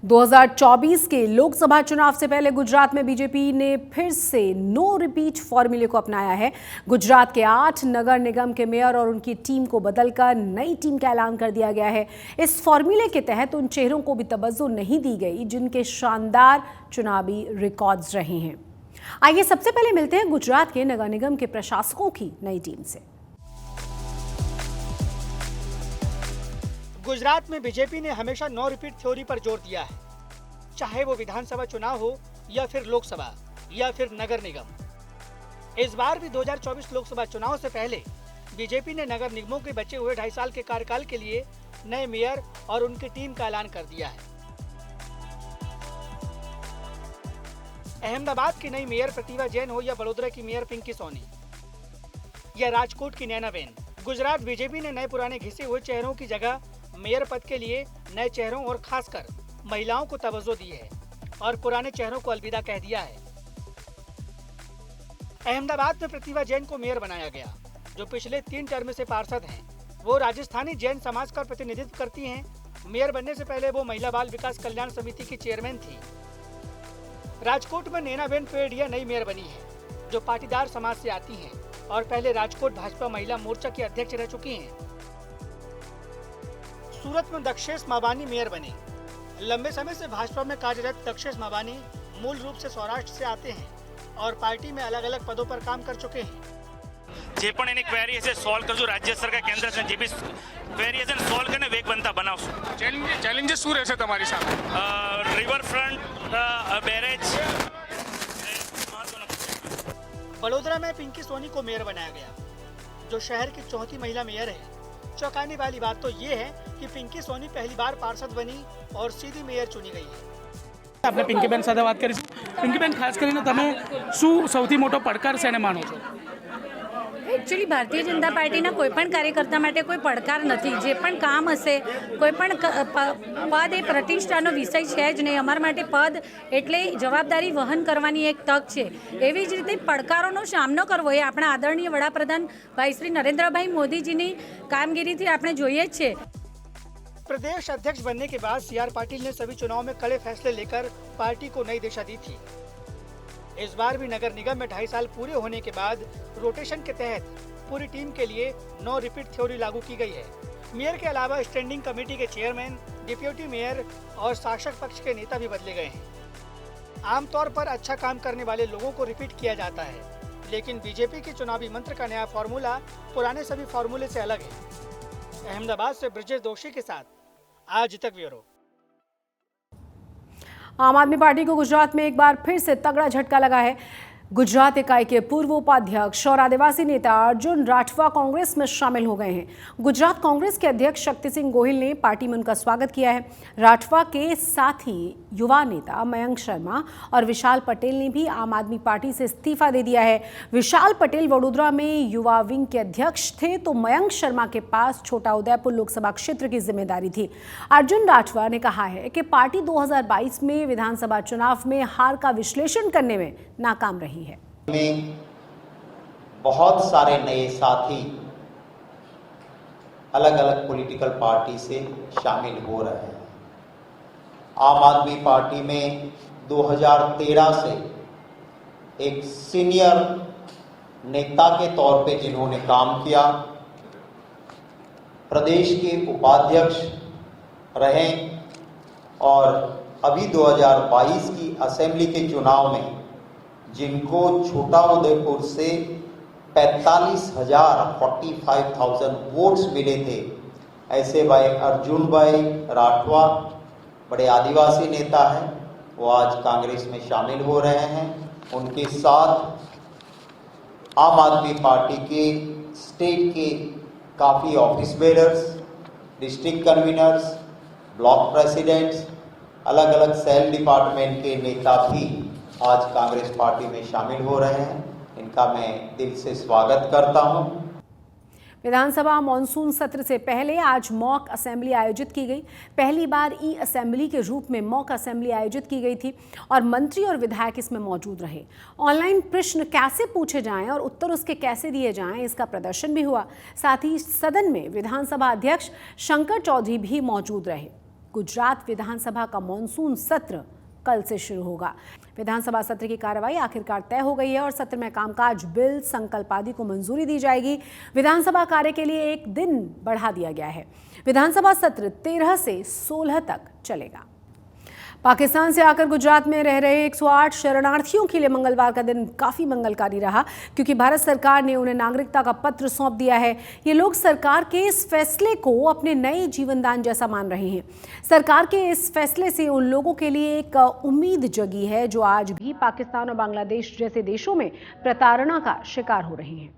2024 के लोकसभा चुनाव से पहले गुजरात में बीजेपी ने फिर से नो रिपीट फॉर्मूले को अपनाया है। गुजरात के 8 नगर निगम के मेयर और उनकी टीम को बदलकर नई टीम का ऐलान कर दिया गया है। इस फॉर्मूले के तहत उन चेहरों को भी तवज्जो नहीं दी गई जिनके शानदार चुनावी रिकॉर्ड्स रहे हैं। आइए सबसे पहले मिलते हैं गुजरात के नगर निगम के प्रशासकों की नई टीम से। गुजरात में बीजेपी ने हमेशा नो रिपीट थ्योरी पर जोर दिया है, चाहे वो विधानसभा चुनाव हो या फिर लोकसभा या फिर नगर निगम। इस बार भी 2024 लोकसभा चुनाव से पहले बीजेपी ने नगर निगमों के बचे हुए 2.5 साल के कार्यकाल के लिए नए मेयर और उनकी टीम का ऐलान कर दिया है। अहमदाबाद की नई मेयर प्रतिभा जैन हो या वडोदरा की मेयर पिंकी सोनी या राजकोट की नैनाबेन, गुजरात बीजेपी ने नए पुराने घिसे हुए चेहरों की जगह मेयर पद के लिए नए चेहरों और खासकर महिलाओं को तवज्जो दी है और पुराने चेहरों को अलविदा कह दिया है। अहमदाबाद में प्रतिभा जैन को मेयर बनाया गया, जो पिछले 3 टर्म से पार्षद हैं। वो राजस्थानी जैन समाज का प्रतिनिधित्व करती हैं। मेयर बनने से पहले वो महिला बाल विकास कल्याण समिति की चेयरमैन थी। राजकोट में नैनाबेन पेड़िया नई मेयर बनी है, जो पाटीदार समाज से आती हैं और पहले राजकोट भाजपा महिला मोर्चा की अध्यक्ष रह चुकी हैं। सूरत में दक्षेश माबानी मेयर बने। लंबे समय से भाजपा में कार्यरत दक्षेश माबानी मूल रूप से सौराष्ट्र से आते हैं और पार्टी में अलग अलग पदों पर काम कर चुके हैं। જે પણ એની ક્વેરી હશે સોલ્વ કરજો, રાજ્ય સરકાર કેન્દ્ર સરકાર જે બી ક્વેરી હશે સોલ્વ કરીને વેગવંતા બનાવશું। ચેલેન્જીસ શું રહેશે તમારી સામે? Riverfront barrage. वडोदरा में पिंकी सोनी को मेयर बनाया गया, जो शहर की चौथी महिला मेयर है। चौंकाने वाली बात तो ये है कि पिंकी सोनी पहली बार पार्षद बनी और सीधी मेयर चुनी गई है। આપણે પિંકીબેન સાથે વાત કરીશું। પિંકીબેન, ખાસ કરીને તમે શું સૌથી મોટો પડકાર શેને માનો છો? एक्चुअली भारतीय जनता पार्टीना कोईपण कार्यकर्ता माटे कोई પડકાર નથી। જે પણ કામ હશે, કોઈપણ પદ એ પ્રતિષ્ઠાનો વિષય છે જ નહીં। અમારા માટે પદ એટલે જવાબદારી વહન કરવાની એક તક છે। એવી જ રીતે પડકારોનો સામનો કરવો એ આપણા આદરણીય વડાપ્રધાન ભાઈ શ્રી નરેન્દ્રભાઈ મોદીજીની કામગીરીથી આપણે જોઈએ જ છે। प्रदेश अध्यक्ष बनने के बाद सीआर पाटिल ने सभी चुनाव में कड़े फैसले लेकर पार्टी को नई दिशा दी थी। इस बार भी नगर निगम में 2.5 साल पूरे होने के बाद रोटेशन के तहत पूरी टीम के लिए नो रिपीट थ्योरी लागू की गई है। मेयर के अलावा स्टैंडिंग कमेटी के चेयरमैन, डिप्यूटी मेयर और शासक पक्ष के नेता भी बदले गए हैं। आमतौर पर अच्छा काम करने वाले लोगों को रिपीट किया जाता है, लेकिन बीजेपी के चुनावी मंत्र का नया फॉर्मूला पुराने सभी फॉर्मूले से अलग है। अहमदाबाद से ब्रजेश दोषी के साथ आज तक ब्यूरो। आम आदमी पार्टी को गुजरात में एक बार फिर से तगड़ा झटका लगा है। गुजरात इकाई के पूर्व उपाध्यक्ष और आदिवासी नेता अर्जुन राठवा कांग्रेस में शामिल हो गए हैं। गुजरात कांग्रेस के अध्यक्ष शक्ति सिंह गोहिल ने पार्टी में उनका स्वागत किया है। राठवा के साथ ही युवा नेता मयंक शर्मा और विशाल पटेल ने भी आम आदमी पार्टी से इस्तीफा दे दिया है। विशाल पटेल वडोदरा में युवा विंग के अध्यक्ष थे, तो मयंक शर्मा के पास छोटा उदयपुर लोकसभा क्षेत्र की जिम्मेदारी थी। अर्जुन राठवा ने कहा है कि पार्टी 2022 में विधानसभा चुनाव में हार का विश्लेषण करने में नाकाम रही है। में बहुत सारे नए साथी अलग अलग पॉलिटिकल पार्टी से शामिल हो रहे हैं। आम आदमी पार्टी में 2013 से एक सीनियर नेता के तौर पे जिन्होंने काम किया, प्रदेश के उपाध्यक्ष रहे और अभी 2022 की असेंबली के चुनाव में जिनको छोटा उदयपुर से 45,000 वोट्स मिले थे, ऐसे भाई अर्जुन भाई राठवा बड़े आदिवासी नेता हैं, वो आज कांग्रेस में शामिल हो रहे हैं। उनके साथ आम आदमी पार्टी के स्टेट के काफ़ी office bearers, district conveners, block presidents, अलग अलग सेल डिपार्टमेंट के नेता भी आज कांग्रेस पार्टी में शामिल हो रहे हैं। इनका मैं दिल से स्वागत करता हूं। विधानसभा मॉनसून सत्र से पहले आज मॉक असेंबली आयोजित की गई। पहली बार ई असेंबली के रूप में मॉक असेंबली आयोजित की गई थी और मंत्री और विधायक इसमें मौजूद रहे। ऑनलाइन प्रश्न कैसे पूछे जाएं और उत्तर उसके कैसे दिए जाएं, इसका प्रदर्शन भी हुआ। साथ ही सदन में विधानसभा अध्यक्ष शंकर चौधरी भी मौजूद रहे। गुजरात विधानसभा का मॉनसून सत्र कल से शुरू होगा। विधानसभा सत्र की कार्रवाई आखिरकार तय हो गई है और सत्र में कामकाज, बिल, संकल्प आदि को मंजूरी दी जाएगी। विधानसभा कार्य के लिए एक दिन बढ़ा दिया गया है। विधानसभा सत्र 13 से 16 तक चलेगा। पाकिस्तान से आकर गुजरात में रह रहे 108 शरणार्थियों के लिए मंगलवार का दिन काफी मंगलकारी रहा, क्योंकि भारत सरकार ने उन्हें नागरिकता का पत्र सौंप दिया है। ये लोग सरकार के इस फैसले को अपने नए जीवनदान जैसा मान रहे हैं। सरकार के इस फैसले से उन लोगों के लिए एक उम्मीद जगी है जो आज भी पाकिस्तान और बांग्लादेश जैसे देशों में प्रताड़ना का शिकार हो रहे हैं।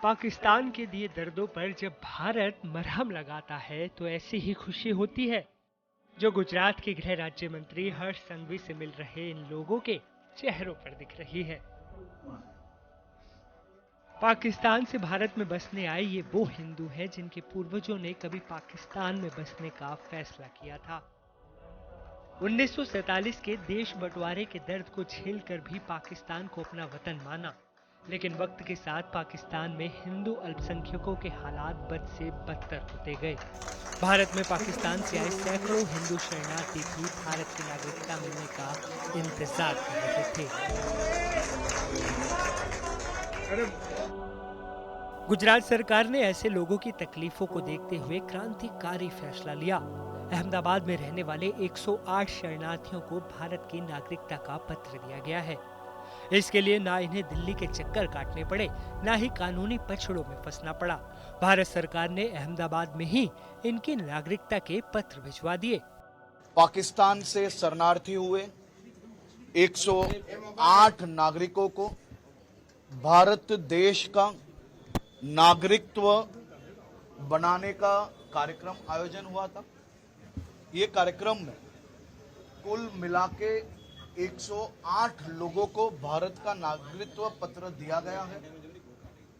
पाकिस्तान के दिए दर्दों पर जब भारत मरहम लगाता है तो ऐसी ही खुशी होती है जो गुजरात के गृह राज्य मंत्री हर्ष संघवी से मिल रहे इन लोगों के चेहरों पर दिख रही है। पाकिस्तान से भारत में बसने आए ये वो हिंदू हैं जिनके पूर्वजों ने कभी पाकिस्तान में बसने का फैसला किया था। 1947 के देश बंटवारे के दर्द को झेलकर भी पाकिस्तान को अपना वतन माना, लेकिन वक्त के साथ पाकिस्तान में हिंदू अल्पसंख्यकों के हालात बद से बदतर होते गए। भारत में पाकिस्तान से आए सैकड़ों हिंदू शरणार्थी भी भारत की नागरिकता मिलने का इंतजार कर रहे थे। गुजरात सरकार ने ऐसे लोगों की तकलीफों को देखते हुए क्रांतिकारी फैसला लिया। अहमदाबाद में रहने वाले 108 शरणार्थियों को भारत की नागरिकता का पत्र दिया गया है। इसके लिए ना इन्हें दिल्ली के चक्कर काटने पड़े, ना ही कानूनी पछड़ों में फंसना पड़ा। भारत सरकार ने अहमदाबाद में ही इनकी नागरिकता के पत्र भिजवा दिए। पाकिस्तान से शरणार्थी हुए 108 नागरिकों को भारत देश का नागरिकत्व बनाने का कार्यक्रम आयोजन हुआ था। ये कार्यक्रम में कुल मिला के 108 लोगों को भारत का नागरिकत्व पत्र दिया गया है।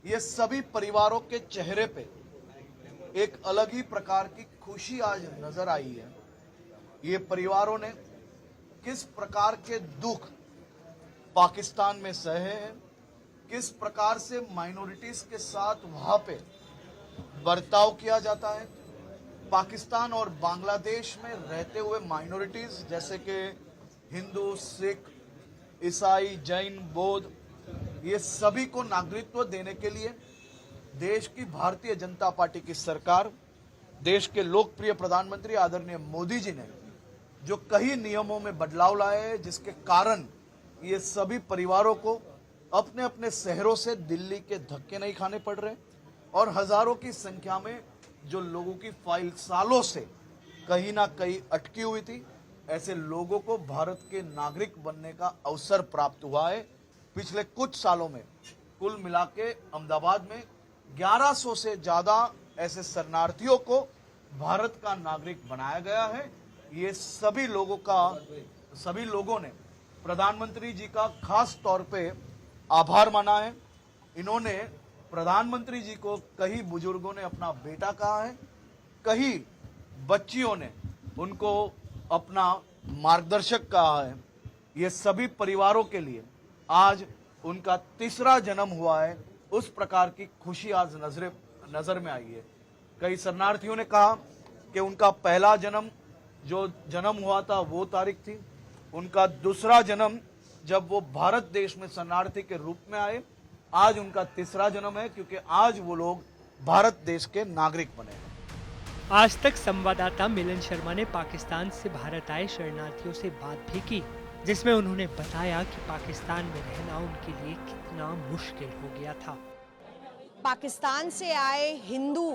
ये सभी परिवारों के चेहरे पे एक अलग ही प्रकार की खुशी आज नजर आई है। ये परिवारों ने किस प्रकार के दुख पाकिस्तान में सहे हैं, किस प्रकार से माइनॉरिटीज के साथ वहां पे बर्ताव किया जाता है। पाकिस्तान और बांग्लादेश में रहते हुए माइनॉरिटीज जैसे कि हिंदू, सिख, ईसाई, जैन, बौद्ध, ये सभी को नागरिकत्व देने के लिए देश की भारतीय जनता पार्टी की सरकार, देश के लोकप्रिय प्रधानमंत्री आदरणीय मोदी जी ने जो कई नियमों में बदलाव लाए हैं, जिसके कारण ये सभी परिवारों को अपने अपने शहरों से दिल्ली के धक्के नहीं खाने पड़ रहे और हजारों की संख्या में जो लोगों की फाइल सालों से कहीं ना कहीं अटकी हुई थी, ऐसे लोगों को भारत के नागरिक बनने का अवसर प्राप्त हुआ है। पिछले कुछ सालों में कुल मिला के अहमदाबाद में 1100 से ज्यादा ऐसे शरणार्थियों को भारत का नागरिक बनाया गया है। ये सभी लोगों ने प्रधानमंत्री जी का खास तौर पे आभार माना है। इन्होंने प्रधानमंत्री जी को कई बुजुर्गों ने अपना बेटा कहा है, कई बच्चियों ने उनको अपना मार्गदर्शक कहा है। ये सभी परिवारों के लिए आज उनका तीसरा जन्म हुआ है, उस प्रकार की खुशी आज नजर में आई है। कई शरणार्थियों ने कहा कि उनका पहला जन्म हुआ था वो तारीख थी, उनका दूसरा जन्म जब वो भारत देश में शरणार्थी के रूप में आए, आज उनका तीसरा जन्म है क्योंकि आज वो लोग भारत देश के नागरिक बने। आज तक संवाददाता मिलन शर्मा ने पाकिस्तान से भारत आए शरणार्थियों से बात भी की, जिसमें उन्होंने बताया कि पाकिस्तान में रहना उनके लिए कितना मुश्किल हो गया था। पाकिस्तान से आए हिंदू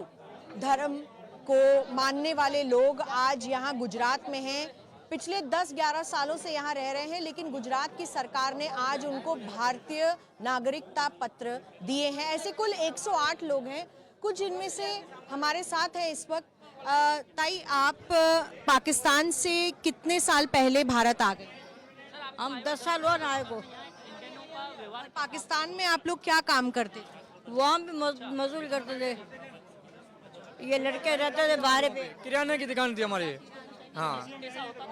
धर्म को मानने वाले लोग आज यहाँ गुजरात में हैं। पिछले 10-11 सालों से यहाँ रह रहे हैं, लेकिन गुजरात की सरकार ने आज उनको भारतीय नागरिकता पत्र दिए हैं। ऐसे कुल 108 लोग हैं, कुछ इनमें से हमारे साथ है इस वक्त। ताई, आप पाकिस्तान से कितने साल पहले भारत आ गए? हम 10 साल हुआ ना आए को। पाकिस्तान में आप लोग क्या काम करते थे? वहाँ भी मजदूरी करते थे। ये लड़के रहते थे बाहर पे, किराने की दुकान थी हमारी। हाँ।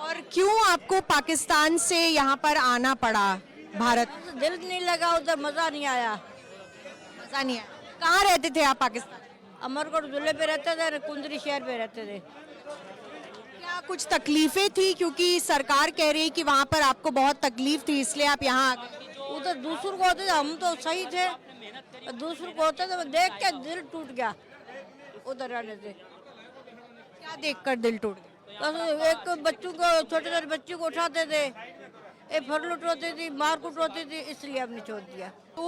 और क्यों आपको पाकिस्तान से यहाँ पर आना पड़ा भारत? दिल नहीं लगा उधर, मजा नहीं आया। मजा नहीं आया। कहाँ रहते थे आप पाकिस्तान? अमरकोट जिले पे रहते थे, कुंदरी शहर पे रहते थे। क्या कुछ तकलीफें थी, क्योंकि सरकार कह रही है कि वहाँ पर आपको बहुत तकलीफ थी इसलिए आप यहाँ आ गए? उधर दूसरों को होते थे, हम तो सही थे। दूसरों को होते थे, देख के दिल टूट गया उधर रहने से। क्या देखकर दिल टूट गया? बस एक बच्चों को, छोटे छोटे बच्चों को उठाते थे, एक फरलुट होती थी, मारकुट होती थी, इसलिए हमने छोड़ दिया। तो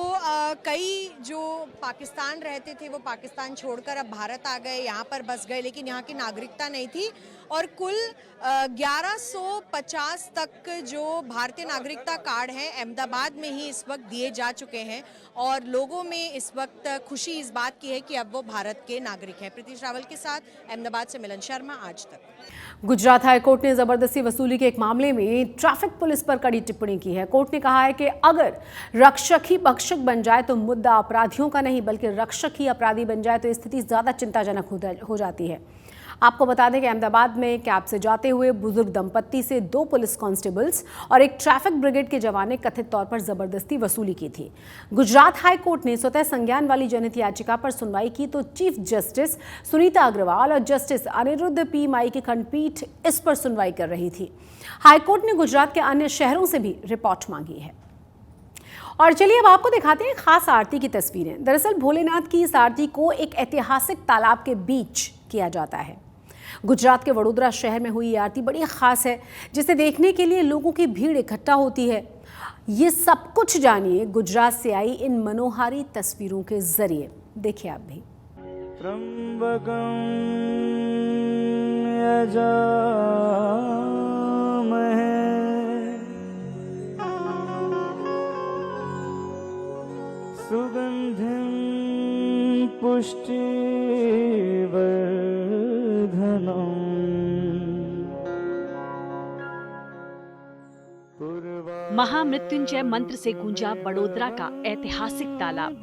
कई जो पाकिस्तान रहते थे वो पाकिस्तान छोड़कर अब भारत आ गए, यहाँ पर बस गए, लेकिन यहाँ की नागरिकता नहीं थी। और कुल 1150 तक जो भारतीय नागरिकता कार्ड हैं अहमदाबाद में ही इस वक्त दिए जा चुके हैं और लोगों में इस वक्त खुशी इस बात की है कि अब वो भारत के नागरिक हैं। प्रीतिश रावल के साथ अहमदाबाद से मिलन शर्मा, आज तक। गुजरात हाईकोर्ट ने जबरदस्ती वसूली के एक मामले में ट्रैफिक पुलिस पर कड़ी टिप्पणी की है। कोर्ट ने कहा है कि अगर रक्षक ही भक्षक बन जाए तो मुद्दा अपराधियों का नहीं बल्कि रक्षक ही अपराधी बन जाए तो स्थिति ज्यादा चिंताजनक हो जाती है। आपको बता दें कि अहमदाबाद में कैब से जाते हुए बुजुर्ग दंपत्ति से 2 पुलिस कांस्टेबल्स और एक ट्रैफिक ब्रिगेड के जवान ने कथित तौर पर जबरदस्ती वसूली की थी। गुजरात हाई कोर्ट ने स्वतः संज्ञान वाली जनहित याचिका पर सुनवाई की तो चीफ जस्टिस सुनीता अग्रवाल और जस्टिस अनिरुद्ध पी माई की खंडपीठ इस पर सुनवाई कर रही थी। हाईकोर्ट ने गुजरात के अन्य शहरों से भी रिपोर्ट मांगी है। और चलिए अब आपको दिखाते हैं खास आरती की तस्वीरें। दरअसल भोलेनाथ की इस आरती को एक ऐतिहासिक तालाब के बीच किया जाता है। गुजरात के वडोदरा शहर में हुई ये आरती बड़ी खास है, जिसे देखने के लिए लोगों की भीड़ इकट्ठा होती है। ये सब कुछ जानिए गुजरात से आई इन मनोहारी तस्वीरों के जरिए। देखिए आप भी। सुगंधिं पुष्टिवर्धनम् महामृत्युंजय मंत्र से गूंजा वडोदरा का ऐतिहासिक तालाब।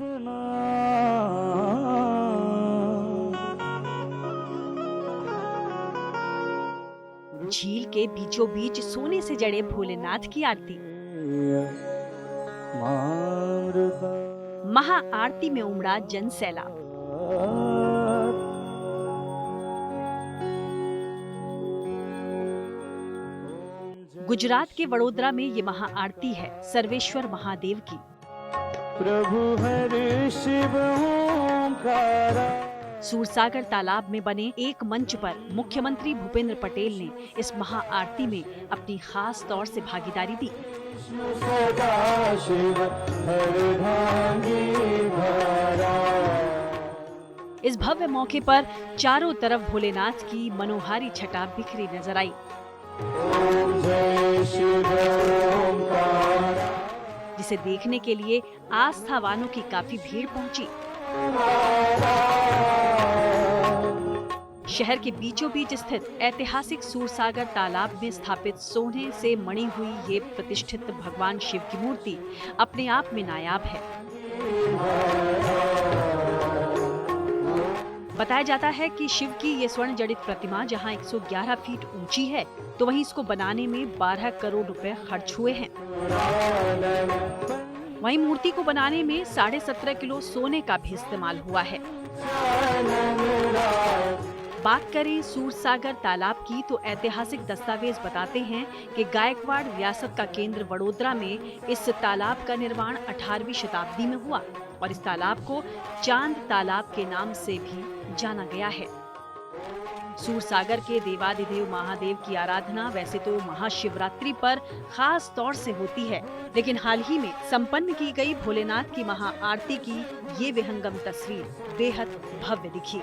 झील के बीचों बीच सोने से जड़े भोलेनाथ की आरती। महा आरती में उमड़ा जन सैलाब। गुजरात के वडोदरा में ये महा आरती है सर्वेश्वर महादेव की। प्रभु हरि शिव ओंकारा। सूरसागर तालाब में बने एक मंच पर मुख्यमंत्री भूपेंद्र पटेल ने इस महा आरती में अपनी खास तौर से भागीदारी दी। इस भव्य मौके पर चारों तरफ भोलेनाथ की मनोहारी छटा बिखरी नजर आई, जिसे देखने के लिए आस्थावानों की काफी भीड़ पहुंची। शहर के बीचों बीच स्थित ऐतिहासिक सूरसागर तालाब में स्थापित सोने से मणी हुई ये प्रतिष्ठित भगवान शिव की मूर्ति अपने आप में नायाब है। बताया जाता है कि शिव की ये स्वर्ण जड़ित प्रतिमा जहां 111 फीट ऊंची है, तो वहीं इसको बनाने में 12 करोड़ रुपए खर्च हुए हैं। वहीं मूर्ति को बनाने में 17.5 किलो सोने का भी इस्तेमाल हुआ है। बात करें सूरसागर तालाब की तो ऐतिहासिक दस्तावेज बताते हैं कि गायकवाड़ रियासत का केंद्र वडोदरा में इस तालाब का निर्माण 18वीं शताब्दी में हुआ और इस तालाब को चांद तालाब के नाम से भी जाना गया है। सूरसागर के देवाधिदेव महादेव की आराधना वैसे तो महाशिवरात्रि पर खास तौर से होती है, लेकिन हाल ही में संपन्न की गई भोलेनाथ की महा आरती की ये विहंगम तस्वीर बेहद भव्य दिखी।